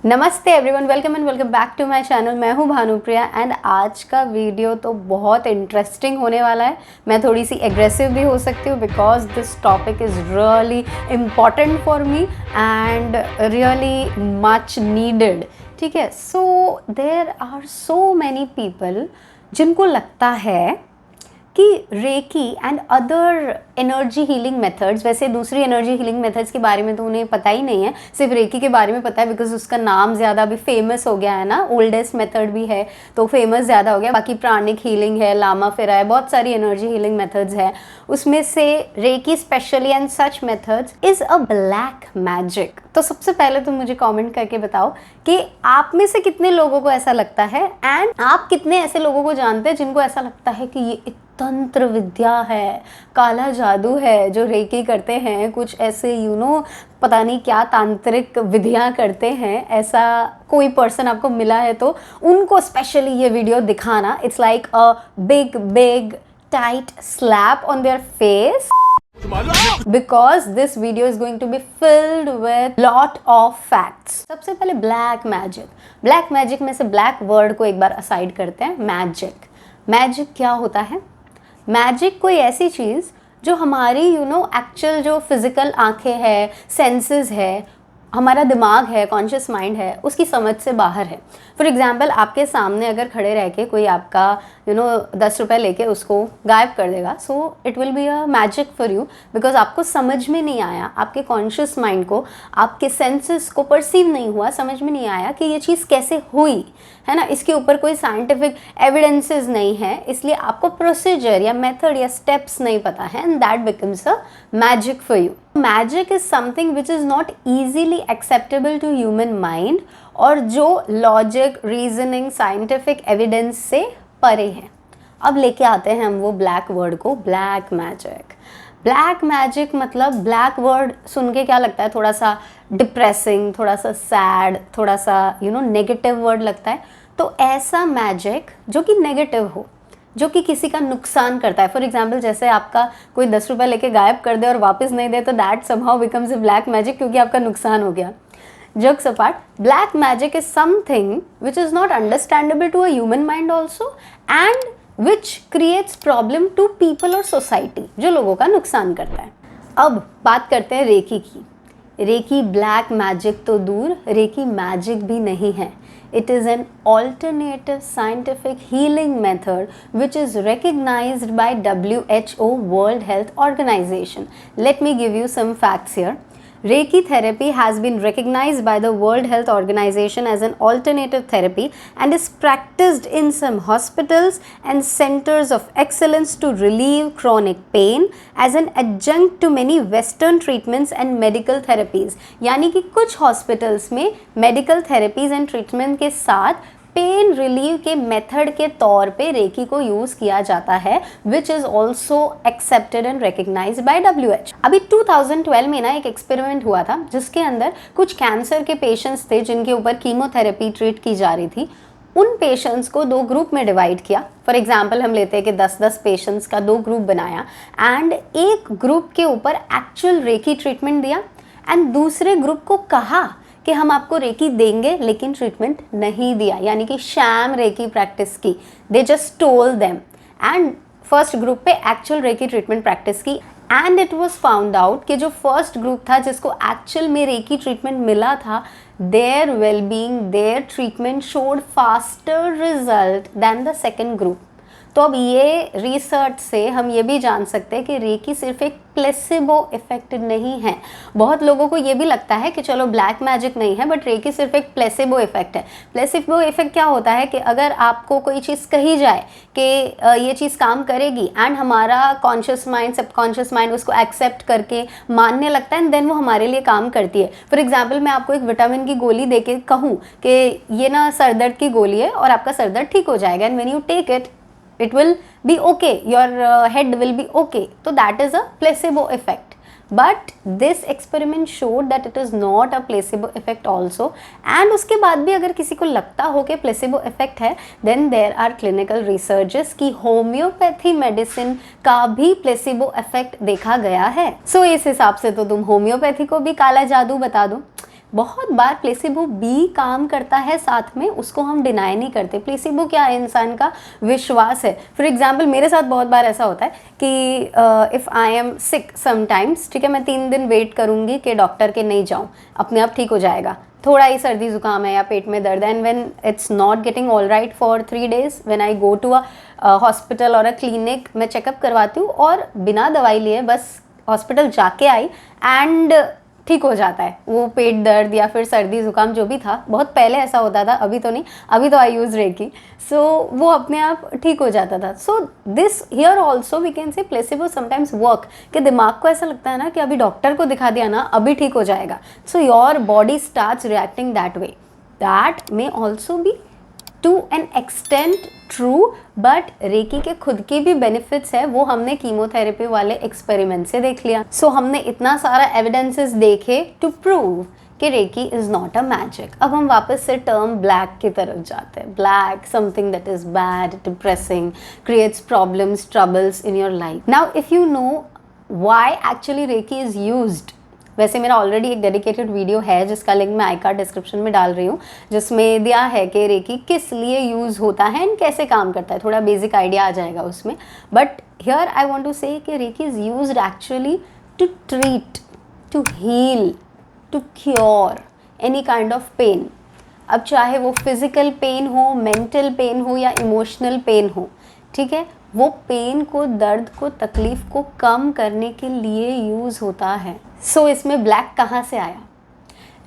नमस्ते everyone, welcome and welcome back to my channel. मैं हूं भानुप्रिया एंड आज का वीडियो तो बहुत इंटरेस्टिंग होने वाला है। मैं थोड़ी सी एग्रेसिव भी हो सकती हूँ because this topic is really important for me and really much needed. ठीक है, so there are so many people जिनको लगता है कि reiki and other energy healing methods, वैसे दूसरी एनर्जी हीलिंग मेथड्स के बारे में तो उन्हें पता ही नहीं है, सिर्फ रेकी के बारे में पता है बिकॉज उसका नाम ज़्यादा अभी फेमस हो गया है ना, ओल्डेस्ट मेथड भी है तो फेमस ज़्यादा हो गया। बाकी प्राणिक हीलिंग है, लामा फिरा है, बहुत सारी एनर्जी हीलिंग मेथड्स है, उसमें से reiki specially and such methods is a black magic. तो सबसे पहले तुम मुझे कमेंट करके बताओ कि आप में से कितने लोगों को ऐसा लगता है एंड आप कितने ऐसे लोगों को जानते हैं जिनको ऐसा लगता है कि ये तंत्र विद्या है, काला जादू है जो रेकी करते हैं, कुछ ऐसे पता नहीं क्या तांत्रिक विधियां करते हैं। ऐसा कोई पर्सन आपको मिला है तो उनको स्पेशली ये वीडियो दिखाना। It's like a big tight slap on their face because this video is going to be filled with lot of facts। सबसे पहले ब्लैक मैजिक में से ब्लैक वर्ड को एक बार असाइड करते हैं। मैजिक क्या होता है? मैजिक कोई ऐसी चीज़ जो हमारी एक्चुअल जो फिज़िकल आंखें हैं, सेंसेस है, हमारा दिमाग है, कॉन्शियस माइंड है, उसकी समझ से बाहर है। फॉर एग्जांपल आपके सामने अगर खड़े रह के कोई आपका 10 रुपये लेके उसको गायब कर देगा, so it will be a magic for you because आपको समझ में नहीं आया, आपके कॉन्शियस माइंड को, आपके सेंसेस को परसीव नहीं हुआ, समझ में नहीं आया कि ये चीज़ कैसे हुई, है ना। इसके ऊपर कोई साइंटिफिक एविडेंसेस नहीं है, इसलिए आपको प्रोसीजर या मेथड या स्टेप्स नहीं पता है and that becomes a magic for you. Magic is something which is not easily acceptable to human mind और जो लॉजिक, रीजनिंग, साइंटिफिक एविडेंस से परे है। अब लेके आते हैं हम वो ब्लैक वर्ड को, ब्लैक मैजिक मतलब ब्लैक वर्ड सुन के क्या लगता है? थोड़ा सा डिप्रेसिंग, थोड़ा सा सैड, थोड़ा सा नेगेटिव वर्ड लगता है। तो ऐसा मैजिक जो कि नेगेटिव हो, जो कि किसी का नुकसान करता है, फॉर एग्जाम्पल जैसे आपका कोई 10 रुपये लेके गायब कर दे और वापस नहीं दे, तो that somehow becomes a black magic क्योंकि आपका नुकसान हो गया। Jokes apart, black magic is something which is not understandable to a human mind also and which creates problem to people or society, जो लोगों का नुकसान करता है। अब बात करते हैं रेकी की। रेकी ब्लैक मैजिक तो दूर, रेकी मैजिक भी नहीं है। It is an alternative scientific healing method which is recognized by WHO, World Health Organization. Let me give you some facts here. Reiki therapy has been recognized by the World Health Organization as an alternative therapy and is practiced in some hospitals and centers of excellence to relieve chronic pain as an adjunct to many Western treatments and medical therapies। यानी कि कुछ hospitals में medical therapies and treatment के साथ pain relieve के method के तौर पे रेकी को यूज़ किया जाता है, which is also accepted and recognised by WHO। अभी 2012 में ना एक एक्सपेरिमेंट हुआ था जिसके अंदर कुछ कैंसर के पेशेंट्स थे जिनके ऊपर कीमोथेरेपी ट्रीट की जा रही थी। उन पेशेंट्स को 2 ग्रुप में डिवाइड किया। फॉर एग्जाम्पल हम लेते हैं कि 10-10 पेशेंट्स का 2 ग्रुप बनाया एंड एक ग्रुप के ऊपर एक्चुअल रेकी ट्रीटमेंट दिया एंड दूसरे ग्रुप को कहा कि हम आपको रेकी देंगे लेकिन ट्रीटमेंट नहीं दिया, यानी कि शैम रेकी प्रैक्टिस की। They just told them and first group पे एक्चुअल रेकी ट्रीटमेंट प्रैक्टिस की and it was found out कि जो फर्स्ट ग्रुप था जिसको एक्चुअल में रेकी ट्रीटमेंट मिला था, their wellbeing, their treatment showed faster result than the second group. तो अब ये रिसर्च से हम ये भी जान सकते हैं कि रेकी सिर्फ एक प्लेसिबो इफेक्ट नहीं है। बहुत लोगों को ये भी लगता है कि चलो ब्लैक मैजिक नहीं है बट रेकी सिर्फ एक प्लेसिबो इफेक्ट है। प्लेसिबो इफेक्ट क्या होता है कि अगर आपको कोई चीज़ कही जाए कि ये चीज़ काम करेगी एंड हमारा कॉन्शियस माइंड, सबकॉन्शियस माइंड उसको एक्सेप्ट करके मानने लगता है एंड देन वो हमारे लिए काम करती है। फॉर एग्जाम्पल मैं आपको एक विटामिन की गोली दे के कहूँ कि ये ना सरदर्द की गोली है और आपका सरदर्द ठीक हो जाएगा and when you take it, it will be okay, your head will be okay, so that is a placebo effect। but this experiment showed that it is not a placebo effect also and उसके बाद भी अगर किसी को लगता हो कि placebo effect है, then there are clinical researches कि होम्योपैथी मेडिसिन का भी placebo effect देखा गया है। so इस हिसाब से तो तुम होम्योपैथी को भी काला जादू बता दो। बहुत बार प्लेसिबो भी काम करता है साथ में, उसको हम डिनाई नहीं करते। प्लेसिबो क्या है? इंसान का विश्वास है। फॉर एग्जाम्पल मेरे साथ बहुत बार ऐसा होता है कि if I am sick sometimes, ठीक है, मैं 3 दिन वेट करूँगी कि डॉक्टर के नहीं जाऊँ, अपने आप ठीक हो जाएगा, थोड़ा ही सर्दी जुकाम है या पेट में दर्द है, and when it's not getting all right for 3 days, when I go to a hospital और अ क्लिनिक, मैं चेकअप करवाती हूँ और बिना दवाई लिए बस हॉस्पिटल जाके आई एंड ठीक हो जाता है वो पेट दर्द या फिर सर्दी जुकाम जो भी था। बहुत पहले ऐसा होता था, अभी तो नहीं, अभी तो आई यूज़ रेकी, सो वो अपने आप ठीक हो जाता था। So this here also we can say placebo sometimes work, कि दिमाग को ऐसा लगता है ना कि अभी डॉक्टर को दिखा दिया ना, अभी ठीक हो जाएगा, so your body starts reacting that way. That may also be to an extent true, but reiki के खुद के भी बेनिफिट्स है, वो हमने कीमोथेरेपी वाले एक्सपेरिमेंट से देख लिया। सो हमने इतना सारा एविडेंसेस देखे टू प्रूव कि reiki is not a magic. अब हम वापस से टर्म ब्लैक की तरफ जाते हैं। Black, something that is bad, depressing, creates problems, troubles in your life. Now if you know why actually reiki is used, वैसे मेरा ऑलरेडी एक डेडिकेटेड वीडियो है जिसका लिंक मैं आई कार्ड डिस्क्रिप्शन में डाल रही हूँ, जिसमें दिया है कि रेकी किस लिए यूज़ होता है एंड कैसे काम करता है, थोड़ा बेसिक आइडिया आ जाएगा उसमें। But here I want to say कि reiki is used actually to treat, to heal, to cure any kind of pain. अब चाहे वो फिजिकल पेन हो, मेंटल पेन हो या इमोशनल पेन हो, ठीक है, वो पेन को, दर्द को, तकलीफ को कम करने के लिए यूज़ होता है। सो इसमें ब्लैक कहाँ से आया?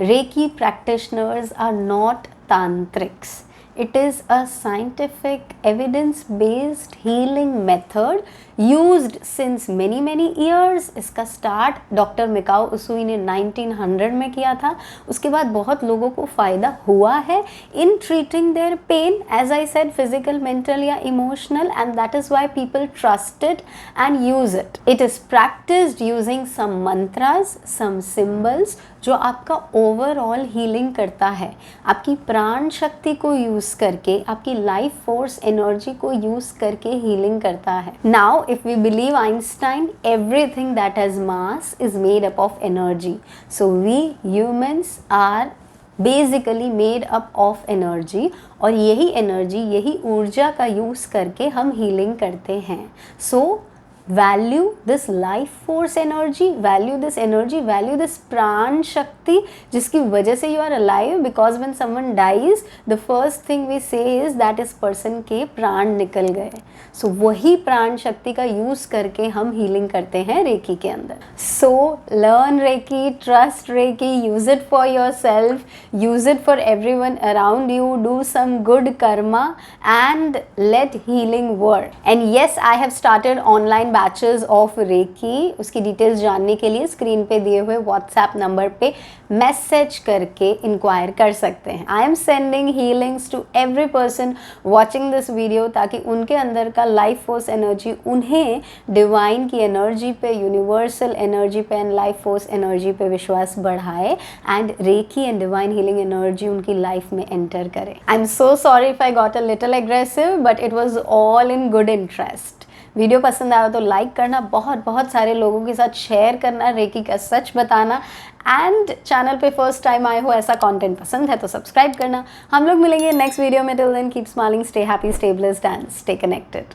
Reiki practitioners are not tantriks, it is a scientific evidence based healing method used since many years। इसका स्टार्ट डॉक्टर मिकाओ उसुई ने 1900 में किया था। उसके बाद बहुत लोगों को फ़ायदा हुआ है in treating their pain, as I said, physical, mental या emotional, and that is why people trust it and use it. It is practised using some mantras, some symbols, जो आपका ओवरऑल हीलिंग करता है, आपकी प्राण शक्ति को यूज़ करके, आपकी लाइफ फोर्स एनर्जी को यूज़ करके हीलिंग करता है। Now if we believe Einstein, everything that has mass is made up of energy, so we humans are basically made up of energy, और यही एनर्जी, यही ऊर्जा का यूज़ करके हम हीलिंग करते हैं। सो value this life force energy, value this energy, value this प्राण शक्ति जिसकी वजह से you are alive, because when someone dies the first thing we say is that इस person के प्राण निकल गए। so वही प्राण शक्ति का यूज़ करके हम हीलिंग करते हैं रेकी के अंदर। so learn reiki, trust reiki, use it for yourself, use it for everyone around you, do some good karma and let healing work। and yes, I have started online batches of reiki. उसकी details जानने के लिए screen पे दिए हुए WhatsApp number पे message करके enquire कर सकते हैं। I am sending healings to every person watching this video, ताकि उनके अंदर का लाइफ फोर्स एनर्जी उन्हें डिवाइन की एनर्जी पे, यूनिवर्सल एनर्जी पे एंड लाइफ फोर्स एनर्जी पे विश्वास बढ़ाए, and reiki and divine healing energy उनकी लाइफ में एंटर करे। I am so sorry if I got a little aggressive, but it was all in good interest. Video पसंद आया तो लाइक करना, बहुत सारे लोगों के साथ शेयर करना, रेकी का सच बताना, एंड चैनल पे फर्स्ट टाइम आए हो, ऐसा कंटेंट पसंद है तो सब्सक्राइब करना। हम लोग मिलेंगे नेक्स्ट वीडियो में। Till then keep smiling, stay happy, stay blessed and stay connected.